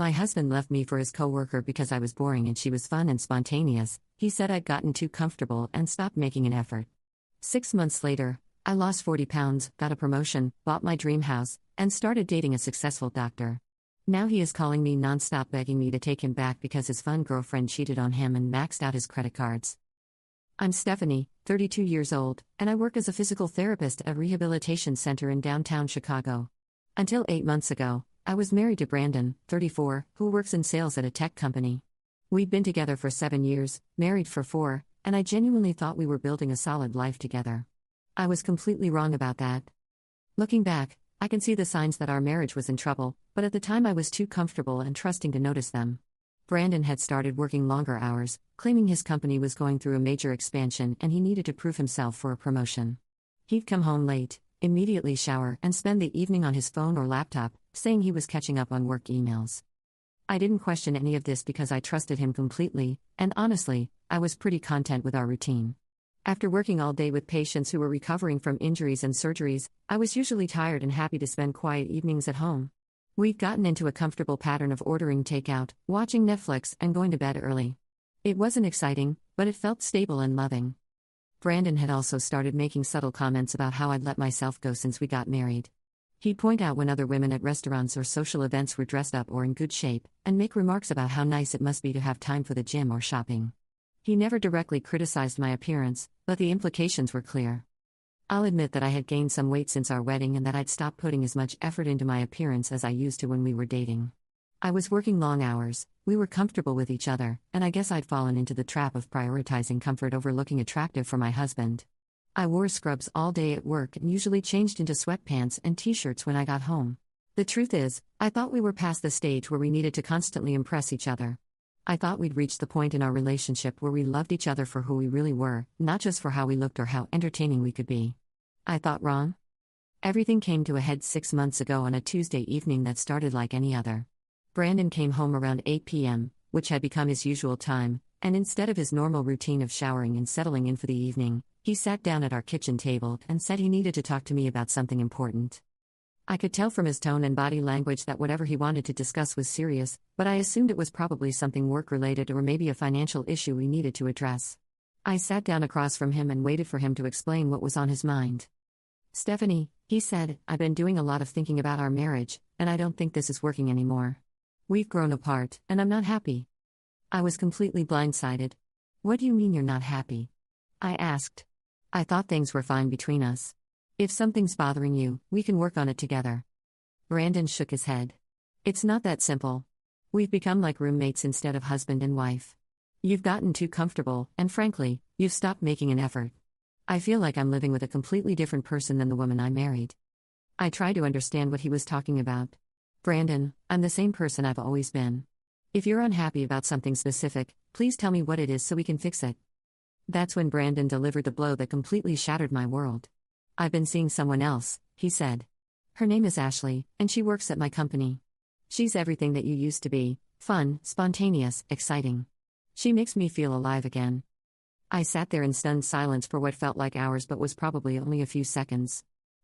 My husband left me for his coworker because I was boring and she was fun and spontaneous. He said I'd gotten too comfortable and stopped making an effort. 6 months later, I lost 40 pounds, got a promotion, bought my dream house, and started dating a successful doctor. Now he is calling me nonstop, begging me to take him back because his fun girlfriend cheated on him and maxed out his credit cards. I'm Stephanie, 32 years old, and I work as a physical therapist at a rehabilitation center in downtown Chicago. Until 8 months ago, I was married to Brandon, 34, who works in sales at a tech company. We'd been together for 7 years, married for 4, and I genuinely thought we were building a solid life together. I was completely wrong about that. Looking back, I can see the signs that our marriage was in trouble, but at the time I was too comfortable and trusting to notice them. Brandon had started working longer hours, claiming his company was going through a major expansion and he needed to prove himself for a promotion. He'd come home late, immediately shower, and spend the evening on his phone or laptop, saying he was catching up on work emails. I didn't question any of this because I trusted him completely, and honestly, I was pretty content with our routine. After working all day with patients who were recovering from injuries and surgeries, I was usually tired and happy to spend quiet evenings at home. We'd gotten into a comfortable pattern of ordering takeout, watching Netflix, and going to bed early. It wasn't exciting, but it felt stable and loving. Brandon had also started making subtle comments about how I'd let myself go since we got married. He'd point out when other women at restaurants or social events were dressed up or in good shape, and make remarks about how nice it must be to have time for the gym or shopping. He never directly criticized my appearance, but the implications were clear. I'll admit that I had gained some weight since our wedding and that I'd stopped putting as much effort into my appearance as I used to when we were dating. I was working long hours, we were comfortable with each other, and I guess I'd fallen into the trap of prioritizing comfort over looking attractive for my husband. I wore scrubs all day at work and usually changed into sweatpants and t-shirts when I got home. The truth is, I thought we were past the stage where we needed to constantly impress each other. I thought we'd reached the point in our relationship where we loved each other for who we really were, not just for how we looked or how entertaining we could be. I thought wrong? Everything came to a head 6 months ago on a Tuesday evening that started like any other. Brandon came home around 8 p.m., which had become his usual time, and instead of his normal routine of showering and settling in for the evening, he sat down at our kitchen table and said he needed to talk to me about something important. I could tell from his tone and body language that whatever he wanted to discuss was serious, but I assumed it was probably something work-related or maybe a financial issue we needed to address. I sat down across from him and waited for him to explain what was on his mind. "Stephanie," he said, "I've been doing a lot of thinking about our marriage, and I don't think this is working anymore. We've grown apart, and I'm not happy." I was completely blindsided. "What do you mean you're not happy?" I asked. "I thought things were fine between us. If something's bothering you, we can work on it together." Brandon shook his head. "It's not that simple. We've become like roommates instead of husband and wife. You've gotten too comfortable, and frankly, you've stopped making an effort. I feel like I'm living with a completely different person than the woman I married." I tried to understand what he was talking about. "Brandon, I'm the same person I've always been. If you're unhappy about something specific, please tell me what it is so we can fix it." That's when Brandon delivered the blow that completely shattered my world. "I've been seeing someone else," he said. "Her name is Ashley, and she works at my company. She's everything that you used to be: fun, spontaneous, exciting. She makes me feel alive again." I sat there in stunned silence for what felt like hours but was probably only a few seconds.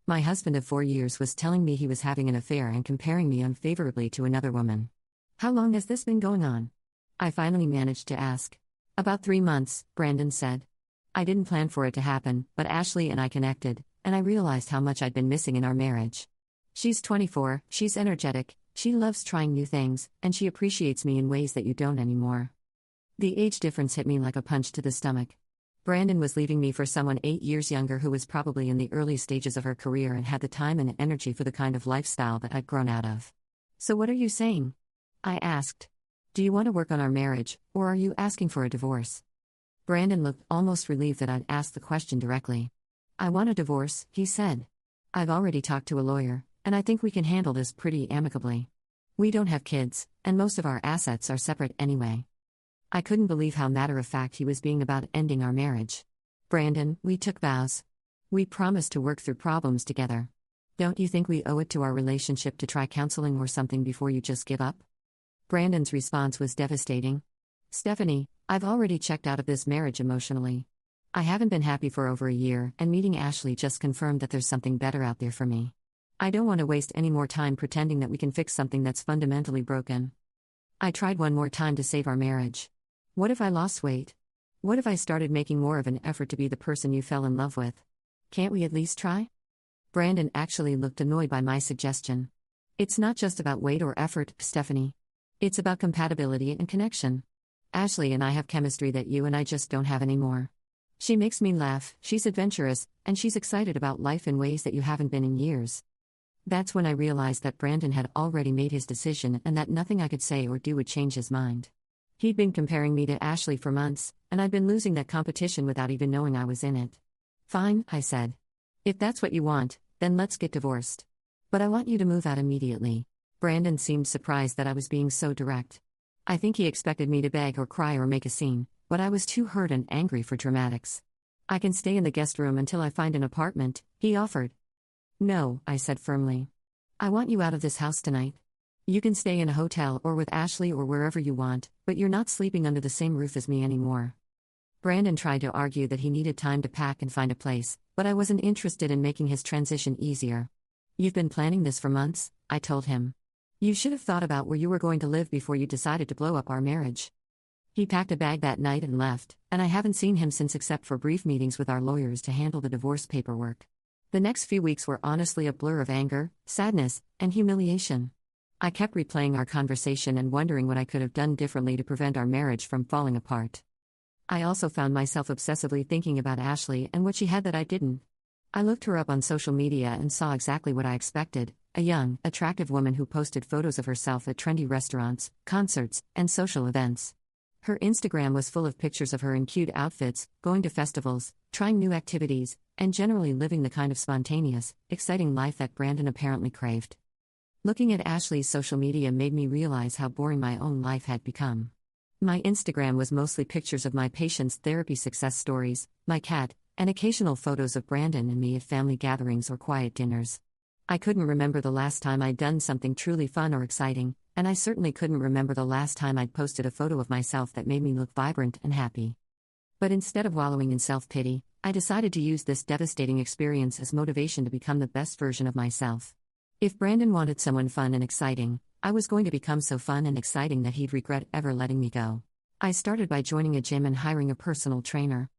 My husband of 4 years was telling me he was having an affair and comparing me unfavorably to another woman. "How long has this been going on?" I finally managed to ask. "About 3 months," Brandon said. I didn't plan for it to happen, but Ashley and I connected, and I realized how much I'd been missing in our marriage. She's 24, she's energetic, she loves trying new things, and she appreciates me in ways that you don't anymore. The age difference hit me like a punch to the stomach. Brandon was leaving me for someone 8 years younger who was probably in the early stages of her career and had the time and energy for the kind of lifestyle that I'd grown out of. "So what are you saying?" I asked. "Do you want to work on our marriage, or are you asking for a divorce?" Brandon looked almost relieved that I'd asked the question directly. "I want a divorce," he said. "I've already talked to a lawyer, and I think we can handle this pretty amicably. We don't have kids, and most of our assets are separate anyway." I couldn't believe how matter-of-fact he was being about ending our marriage. "Brandon, we took vows. We promised to work through problems together. Don't you think we owe it to our relationship to try counseling or something before you just give up?" Brandon's response was devastating. "Stephanie, I've already checked out of this marriage emotionally. I haven't been happy for over a year, and meeting Ashley just confirmed that there's something better out there for me. I don't want to waste any more time pretending that we can fix something that's fundamentally broken." I tried one more time to save our marriage. What if I lost weight? What if I started making more of an effort to be the person you fell in love with? Can't we at least try? Brandon actually looked annoyed by my suggestion. It's not just about weight or effort, Stephanie. It's about compatibility and connection. Ashley and I have chemistry that you and I just don't have anymore. She makes me laugh, she's adventurous, and she's excited about life in ways that you haven't been in years. That's when I realized that Brandon had already made his decision and that nothing I could say or do would change his mind. He'd been comparing me to Ashley for months, and I'd been losing that competition without even knowing I was in it. Fine, I said. If that's what you want, then let's get divorced. But I want you to move out immediately. Brandon seemed surprised that I was being so direct. I think he expected me to beg or cry or make a scene, but I was too hurt and angry for dramatics. I can stay in the guest room until I find an apartment, he offered. No, I said firmly. I want you out of this house tonight. You can stay in a hotel or with Ashley or wherever you want, but you're not sleeping under the same roof as me anymore. Brandon tried to argue that he needed time to pack and find a place, but I wasn't interested in making his transition easier. You've been planning this for months, I told him. You should have thought about where you were going to live before you decided to blow up our marriage. He packed a bag that night and left, and I haven't seen him since except for brief meetings with our lawyers to handle the divorce paperwork. The next few weeks were honestly a blur of anger, sadness, and humiliation. I kept replaying our conversation and wondering what I could have done differently to prevent our marriage from falling apart. I also found myself obsessively thinking about Ashley and what she had that I didn't. I looked her up on social media and saw exactly what I expected, a young, attractive woman who posted photos of herself at trendy restaurants, concerts, and social events. Her Instagram was full of pictures of her in cute outfits, going to festivals, trying new activities, and generally living the kind of spontaneous, exciting life that Brandon apparently craved. Looking at Ashley's social media made me realize how boring my own life had become. My Instagram was mostly pictures of my patients' therapy success stories, my cat, and occasional photos of Brandon and me at family gatherings or quiet dinners. I couldn't remember the last time I'd done something truly fun or exciting, and I certainly couldn't remember the last time I'd posted a photo of myself that made me look vibrant and happy. But instead of wallowing in self-pity, I decided to use this devastating experience as motivation to become the best version of myself. If Brandon wanted someone fun and exciting, I was going to become so fun and exciting that he'd regret ever letting me go. I started by joining a gym and hiring a personal trainer.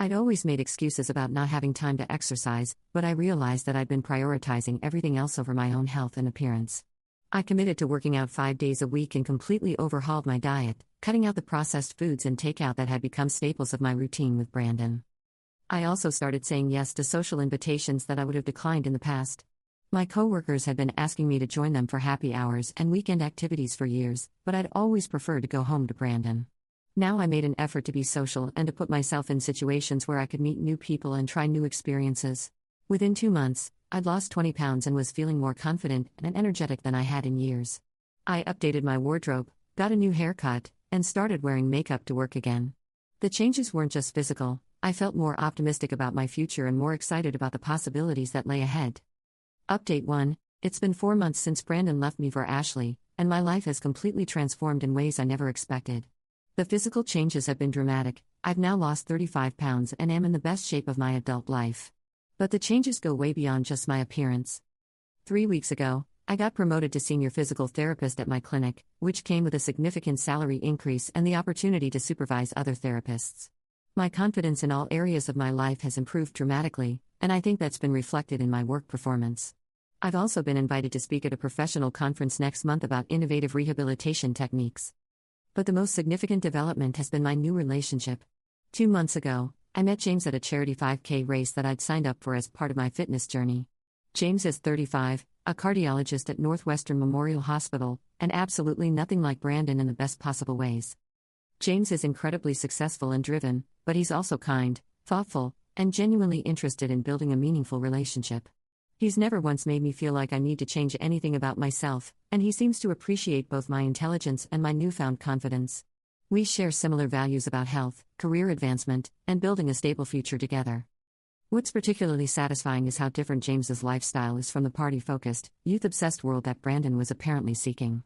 I'd always made excuses about not having time to exercise, but I realized that I'd been prioritizing everything else over my own health and appearance. I committed to working out 5 days a week and completely overhauled my diet, cutting out the processed foods and takeout that had become staples of my routine with Brandon. I also started saying yes to social invitations that I would have declined in the past. My coworkers had been asking me to join them for happy hours and weekend activities for years, but I'd always preferred to go home to Brandon. Now I made an effort to be social and to put myself in situations where I could meet new people and try new experiences. Within 2 months, I'd lost 20 pounds and was feeling more confident and energetic than I had in years. I updated my wardrobe, got a new haircut, and started wearing makeup to work again. The changes weren't just physical, I felt more optimistic about my future and more excited about the possibilities that lay ahead. Update 1. It's been 4 months since Brandon left me for Ashley, and my life has completely transformed in ways I never expected. The physical changes have been dramatic. I've now lost 35 pounds and am in the best shape of my adult life. But the changes go way beyond just my appearance. 3 weeks ago, I got promoted to senior physical therapist at my clinic, which came with a significant salary increase and the opportunity to supervise other therapists. My confidence in all areas of my life has improved dramatically, and I think that's been reflected in my work performance. I've also been invited to speak at a professional conference next month about innovative rehabilitation techniques. But the most significant development has been my new relationship. 2 months ago, I met James at a charity 5K race that I'd signed up for as part of my fitness journey. James is 35, a cardiologist at Northwestern Memorial Hospital, and absolutely nothing like Brandon in the best possible ways. James is incredibly successful and driven, but he's also kind, thoughtful, and genuinely interested in building a meaningful relationship. He's never once made me feel like I need to change anything about myself, and he seems to appreciate both my intelligence and my newfound confidence. We share similar values about health, career advancement, and building a stable future together. What's particularly satisfying is how different James's lifestyle is from the party-focused, youth-obsessed world that Brandon was apparently seeking.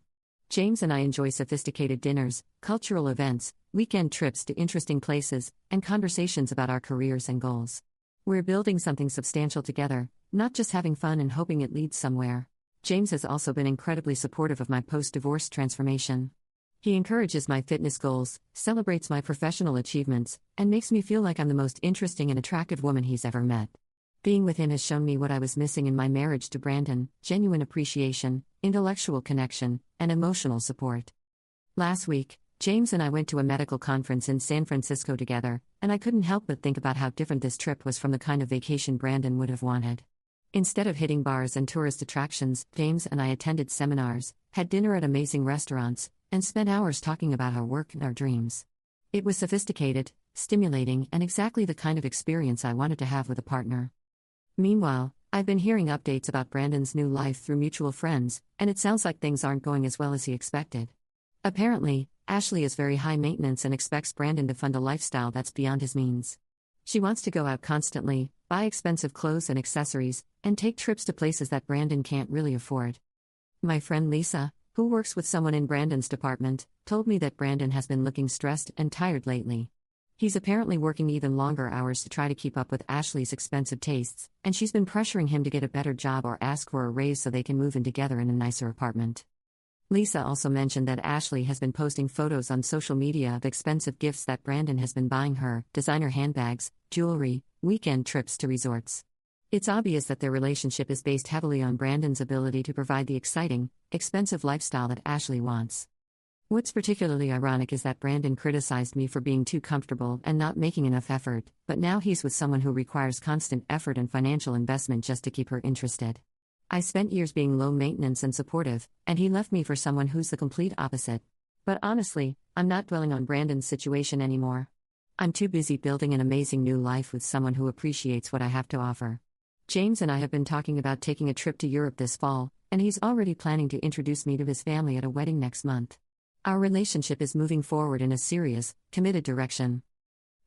James and I enjoy sophisticated dinners, cultural events, weekend trips to interesting places, and conversations about our careers and goals. We're building something substantial together, not just having fun and hoping it leads somewhere. James has also been incredibly supportive of my post-divorce transformation. He encourages my fitness goals, celebrates my professional achievements, and makes me feel like I'm the most interesting and attractive woman he's ever met. Being with him has shown me what I was missing in my marriage to Brandon: genuine appreciation, intellectual connection, and emotional support. Last week, James and I went to a medical conference in San Francisco together, and I couldn't help but think about how different this trip was from the kind of vacation Brandon would have wanted. Instead of hitting bars and tourist attractions, James and I attended seminars, had dinner at amazing restaurants, and spent hours talking about our work and our dreams. It was sophisticated, stimulating, and exactly the kind of experience I wanted to have with a partner. Meanwhile, I've been hearing updates about Brandon's new life through mutual friends, and it sounds like things aren't going as well as he expected. Apparently, Ashley is very high maintenance and expects Brandon to fund a lifestyle that's beyond his means. She wants to go out constantly, buy expensive clothes and accessories, and take trips to places that Brandon can't really afford. My friend Lisa, who works with someone in Brandon's department, told me that Brandon has been looking stressed and tired lately. He's apparently working even longer hours to try to keep up with Ashley's expensive tastes, and she's been pressuring him to get a better job or ask for a raise so they can move in together in a nicer apartment. Lisa also mentioned that Ashley has been posting photos on social media of expensive gifts that Brandon has been buying her: designer handbags, jewelry, weekend trips to resorts. It's obvious that their relationship is based heavily on Brandon's ability to provide the exciting, expensive lifestyle that Ashley wants. What's particularly ironic is that Brandon criticized me for being too comfortable and not making enough effort, but now he's with someone who requires constant effort and financial investment just to keep her interested. I spent years being low maintenance and supportive, and he left me for someone who's the complete opposite. But honestly, I'm not dwelling on Brandon's situation anymore. I'm too busy building an amazing new life with someone who appreciates what I have to offer. James and I have been talking about taking a trip to Europe this fall, and he's already planning to introduce me to his family at a wedding next month. Our relationship is moving forward in a serious, committed direction.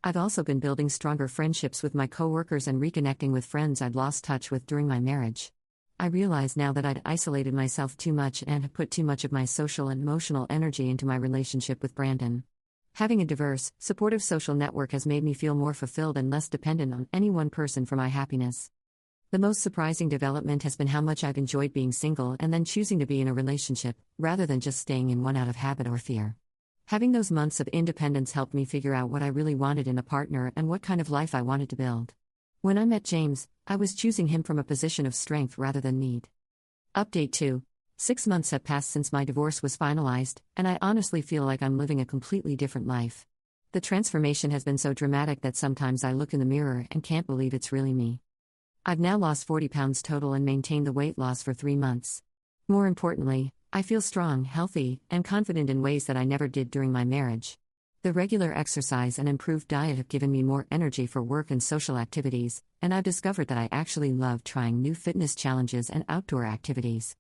I've also been building stronger friendships with my coworkers and reconnecting with friends I'd lost touch with during my marriage. I realize now that I'd isolated myself too much and had put too much of my social and emotional energy into my relationship with Brandon. Having a diverse, supportive social network has made me feel more fulfilled and less dependent on any one person for my happiness. The most surprising development has been how much I've enjoyed being single and then choosing to be in a relationship, rather than just staying in one out of habit or fear. Having those months of independence helped me figure out what I really wanted in a partner and what kind of life I wanted to build. When I met James, I was choosing him from a position of strength rather than need. Update 2. 6 months have passed since my divorce was finalized, and I honestly feel like I'm living a completely different life. The transformation has been so dramatic that sometimes I look in the mirror and can't believe it's really me. I've now lost 40 pounds total and maintained the weight loss for 3 months. More importantly, I feel strong, healthy, and confident in ways that I never did during my marriage. The regular exercise and improved diet have given me more energy for work and social activities, and I've discovered that I actually love trying new fitness challenges and outdoor activities.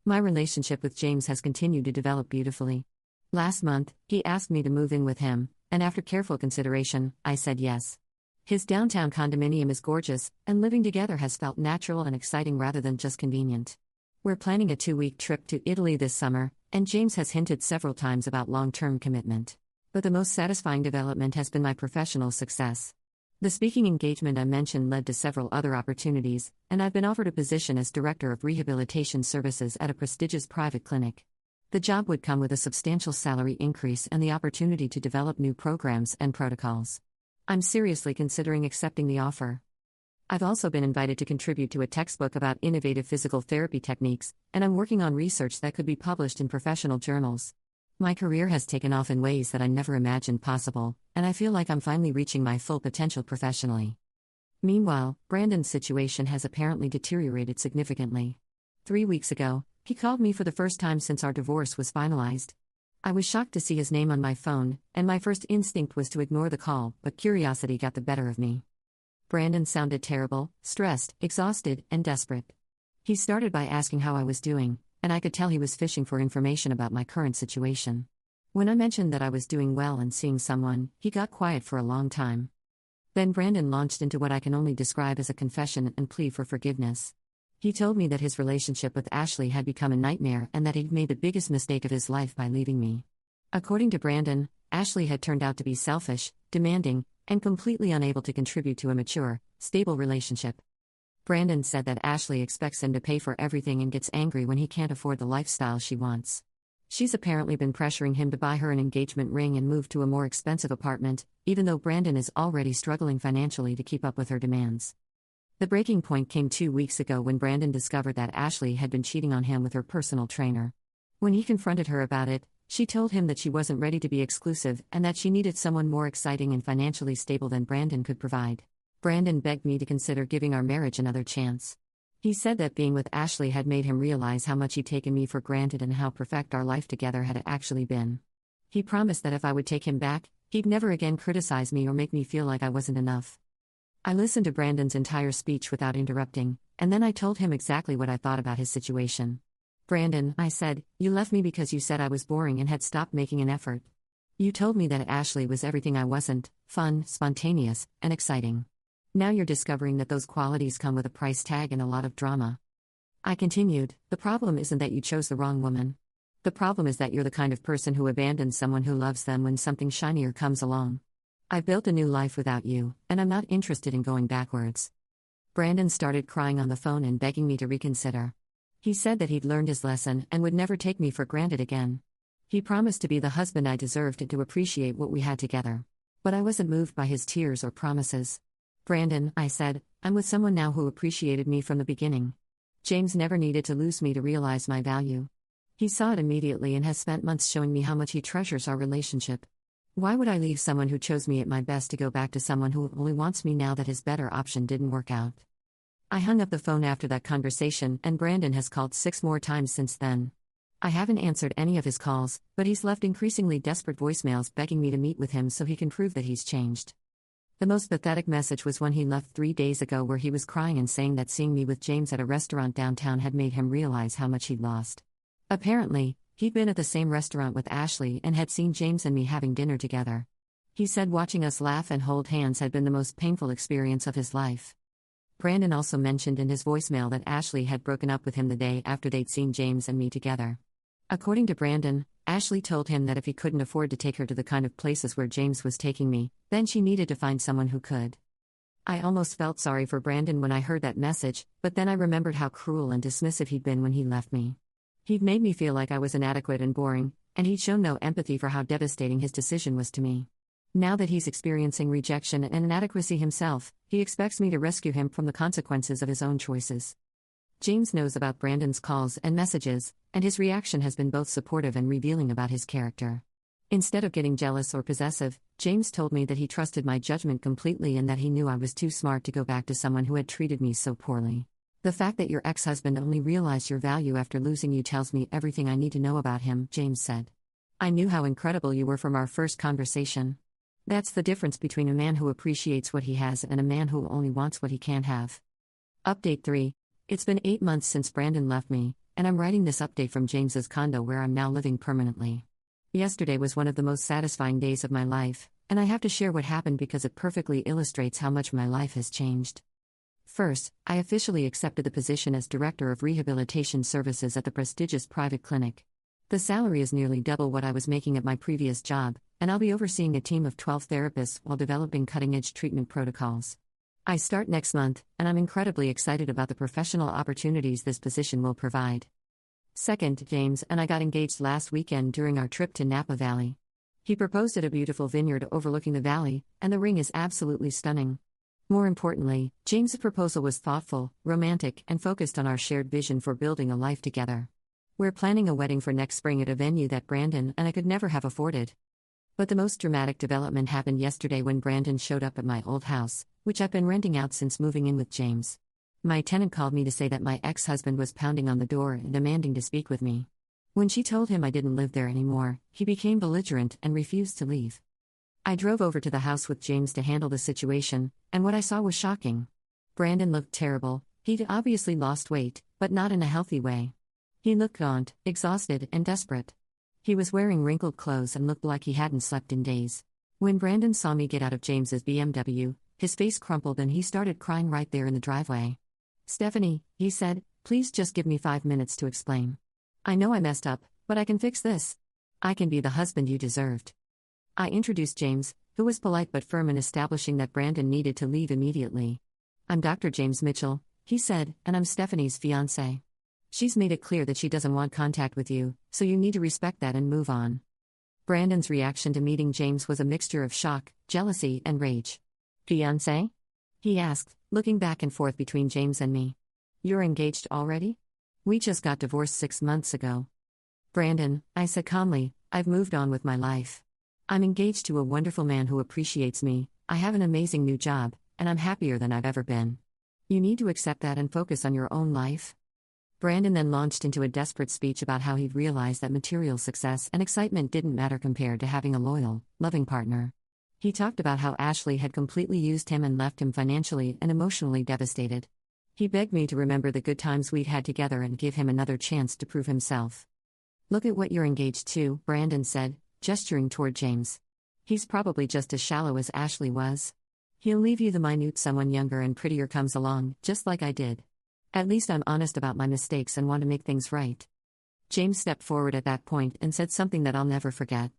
My relationship with James has continued to develop beautifully. Last month, he asked me to move in with him, and after careful consideration, I said yes. His downtown condominium is gorgeous, and living together has felt natural and exciting rather than just convenient. We're planning a 2-week trip to Italy this summer, and James has hinted several times about long-term commitment. But the most satisfying development has been my professional success. The speaking engagement I mentioned led to several other opportunities, and I've been offered a position as Director of Rehabilitation Services at a prestigious private clinic. The job would come with a substantial salary increase and the opportunity to develop new programs and protocols. I'm seriously considering accepting the offer. I've also been invited to contribute to a textbook about innovative physical therapy techniques, and I'm working on research that could be published in professional journals. My career has taken off in ways that I never imagined possible, and I feel like I'm finally reaching my full potential professionally. Meanwhile, Brandon's situation has apparently deteriorated significantly. 3 weeks ago, he called me for the first time since our divorce was finalized. I was shocked to see his name on my phone, and my first instinct was to ignore the call, but curiosity got the better of me. Brandon sounded terrible, stressed, exhausted, and desperate. He started by asking how I was doing, and I could tell he was fishing for information about my current situation. When I mentioned that I was doing well and seeing someone, he got quiet for a long time. Then Brandon launched into what I can only describe as a confession and plea for forgiveness. He told me that his relationship with Ashley had become a nightmare and that he'd made the biggest mistake of his life by leaving me. According to Brandon, Ashley had turned out to be selfish, demanding, and completely unable to contribute to a mature, stable relationship. Brandon said that Ashley expects him to pay for everything and gets angry when he can't afford the lifestyle she wants. She's apparently been pressuring him to buy her an engagement ring and move to a more expensive apartment, even though Brandon is already struggling financially to keep up with her demands. The breaking point came 2 weeks ago when Brandon discovered that Ashley had been cheating on him with her personal trainer. When he confronted her about it, she told him that she wasn't ready to be exclusive and that she needed someone more exciting and financially stable than Brandon could provide. Brandon begged me to consider giving our marriage another chance. He said that being with Ashley had made him realize how much he'd taken me for granted and how perfect our life together had actually been. He promised that if I would take him back, he'd never again criticize me or make me feel like I wasn't enough. I listened to Brandon's entire speech without interrupting, and then I told him exactly what I thought about his situation. "Brandon," I said, "you left me because you said I was boring and had stopped making an effort. You told me that Ashley was everything I wasn't: fun, spontaneous, and exciting. Now you're discovering that those qualities come with a price tag and a lot of drama." I continued, "The problem isn't that you chose the wrong woman. The problem is that you're the kind of person who abandons someone who loves them when something shinier comes along. I've built a new life without you, and I'm not interested in going backwards." Brandon started crying on the phone and begging me to reconsider. He said that he'd learned his lesson and would never take me for granted again. He promised to be the husband I deserved and to appreciate what we had together. But I wasn't moved by his tears or promises. "Brandon," I said, "I'm with someone now who appreciated me from the beginning. James never needed to lose me to realize my value. He saw it immediately and has spent months showing me how much he treasures our relationship. Why would I leave someone who chose me at my best to go back to someone who only wants me now that his better option didn't work out?" I hung up the phone after that conversation, and Brandon has called 6 more times since then. I haven't answered any of his calls, but he's left increasingly desperate voicemails begging me to meet with him so he can prove that he's changed. The most pathetic message was when he left 3 days ago, where he was crying and saying that seeing me with James at a restaurant downtown had made him realize how much he'd lost. Apparently, he'd been at the same restaurant with Ashley and had seen James and me having dinner together. He said watching us laugh and hold hands had been the most painful experience of his life. Brandon also mentioned in his voicemail that Ashley had broken up with him the day after they'd seen James and me together. According to Brandon, Ashley told him that if he couldn't afford to take her to the kind of places where James was taking me, then she needed to find someone who could. I almost felt sorry for Brandon when I heard that message, but then I remembered how cruel and dismissive he'd been when he left me. He'd made me feel like I was inadequate and boring, and he'd shown no empathy for how devastating his decision was to me. Now that he's experiencing rejection and inadequacy himself, he expects me to rescue him from the consequences of his own choices. James knows about Brandon's calls and messages, and his reaction has been both supportive and revealing about his character. Instead of getting jealous or possessive, James told me that he trusted my judgment completely and that he knew I was too smart to go back to someone who had treated me so poorly. "The fact that your ex-husband only realized your value after losing you tells me everything I need to know about him," James said. "I knew how incredible you were from our first conversation. That's the difference between a man who appreciates what he has and a man who only wants what he can't have." Update 3. It's been 8 months since Brandon left me, and I'm writing this update from James's condo where I'm now living permanently. Yesterday was one of the most satisfying days of my life, and I have to share what happened because it perfectly illustrates how much my life has changed. First, I officially accepted the position as Director of Rehabilitation Services at the prestigious private clinic. The salary is nearly double what I was making at my previous job, and I'll be overseeing a team of 12 therapists while developing cutting-edge treatment protocols. I start next month, and I'm incredibly excited about the professional opportunities this position will provide. Second, James and I got engaged last weekend during our trip to Napa Valley. He proposed at a beautiful vineyard overlooking the valley, and the ring is absolutely stunning. More importantly, James's proposal was thoughtful, romantic, and focused on our shared vision for building a life together. We're planning a wedding for next spring at a venue that Brandon and I could never have afforded. But the most dramatic development happened yesterday when Brandon showed up at my old house, which I've been renting out since moving in with James. My tenant called me to say that my ex-husband was pounding on the door and demanding to speak with me. When she told him I didn't live there anymore, he became belligerent and refused to leave. I drove over to the house with James to handle the situation, and what I saw was shocking. Brandon looked terrible. He'd obviously lost weight, but not in a healthy way. He looked gaunt, exhausted, and desperate. He was wearing wrinkled clothes and looked like he hadn't slept in days. When Brandon saw me get out of James's BMW, his face crumpled and he started crying right there in the driveway. "Stephanie," he said, "please just give me 5 minutes to explain. I know I messed up, but I can fix this. I can be the husband you deserved." I introduced James, who was polite but firm in establishing that Brandon needed to leave immediately. "I'm Dr. James Mitchell," he said, "and I'm Stephanie's fiancé." She's made it clear that she doesn't want contact with you, so you need to respect that and move on. Brandon's reaction to meeting James was a mixture of shock, jealousy, and rage. Fiancé? He asked, looking back and forth between James and me. You're engaged already? We just got divorced 6 months ago. Brandon, I said calmly, I've moved on with my life. I'm engaged to a wonderful man who appreciates me, I have an amazing new job, and I'm happier than I've ever been. You need to accept that and focus on your own life. Brandon then launched into a desperate speech about how he'd realized that material success and excitement didn't matter compared to having a loyal, loving partner. He talked about how Ashley had completely used him and left him financially and emotionally devastated. He begged me to remember the good times we'd had together and give him another chance to prove himself. Look at what you're engaged to, Brandon said, gesturing toward James. He's probably just as shallow as Ashley was. He'll leave you the minute someone younger and prettier comes along, just like I did. At least I'm honest about my mistakes and want to make things right. James stepped forward at that point and said something that I'll never forget.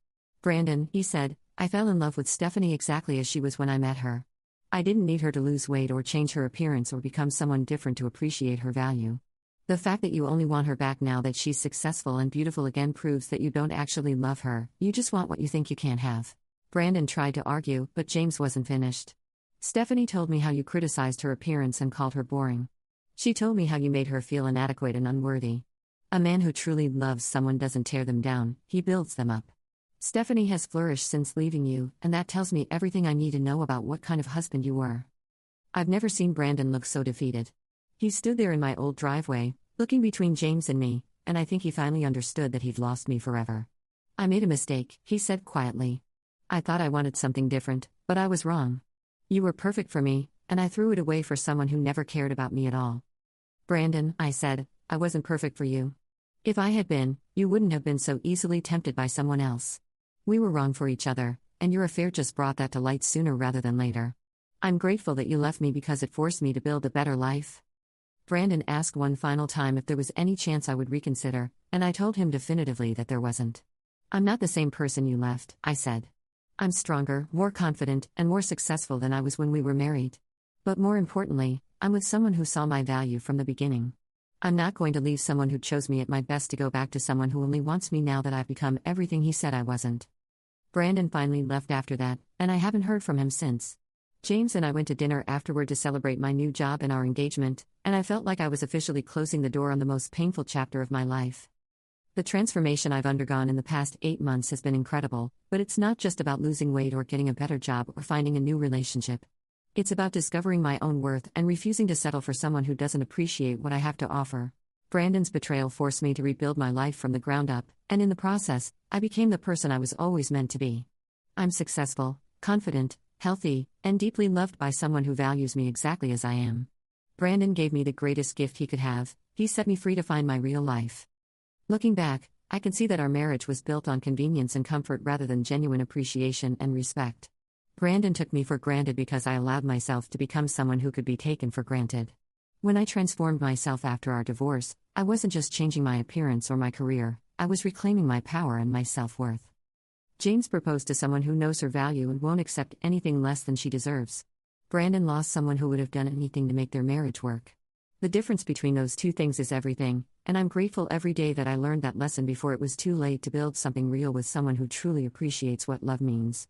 Brandon, he said, I fell in love with Stephanie exactly as she was when I met her. I didn't need her to lose weight or change her appearance or become someone different to appreciate her value. The fact that you only want her back now that she's successful and beautiful again proves that you don't actually love her, you just want what you think you can't have. Brandon tried to argue, but James wasn't finished. Stephanie told me how you criticized her appearance and called her boring. She told me how you made her feel inadequate and unworthy. A man who truly loves someone doesn't tear them down, he builds them up. Stephanie has flourished since leaving you, and that tells me everything I need to know about what kind of husband you were. I've never seen Brandon look so defeated. He stood there in my old driveway, looking between James and me, and I think he finally understood that he'd lost me forever. I made a mistake, he said quietly. I thought I wanted something different, but I was wrong. You were perfect for me, and I threw it away for someone who never cared about me at all. Brandon, I said, I wasn't perfect for you. If I had been, you wouldn't have been so easily tempted by someone else. We were wrong for each other, and your affair just brought that to light sooner rather than later. I'm grateful that you left me because it forced me to build a better life. Brandon asked one final time if there was any chance I would reconsider, and I told him definitively that there wasn't. I'm not the same person you left, I said. I'm stronger, more confident, and more successful than I was when we were married. But more importantly, I'm with someone who saw my value from the beginning. I'm not going to leave someone who chose me at my best to go back to someone who only wants me now that I've become everything he said I wasn't. Brandon finally left after that, and I haven't heard from him since. James and I went to dinner afterward to celebrate my new job and our engagement, and I felt like I was officially closing the door on the most painful chapter of my life. The transformation I've undergone in the past 8 months has been incredible, but it's not just about losing weight or getting a better job or finding a new relationship. It's about discovering my own worth and refusing to settle for someone who doesn't appreciate what I have to offer. Brandon's betrayal forced me to rebuild my life from the ground up, and in the process, I became the person I was always meant to be. I'm successful, confident, healthy, and deeply loved by someone who values me exactly as I am. Brandon gave me the greatest gift he could have. He set me free to find my real life. Looking back, I can see that our marriage was built on convenience and comfort rather than genuine appreciation and respect. Brandon took me for granted because I allowed myself to become someone who could be taken for granted. When I transformed myself after our divorce, I wasn't just changing my appearance or my career, I was reclaiming my power and my self-worth. James proposed to someone who knows her value and won't accept anything less than she deserves. Brandon lost someone who would have done anything to make their marriage work. The difference between those two things is everything, and I'm grateful every day that I learned that lesson before it was too late to build something real with someone who truly appreciates what love means.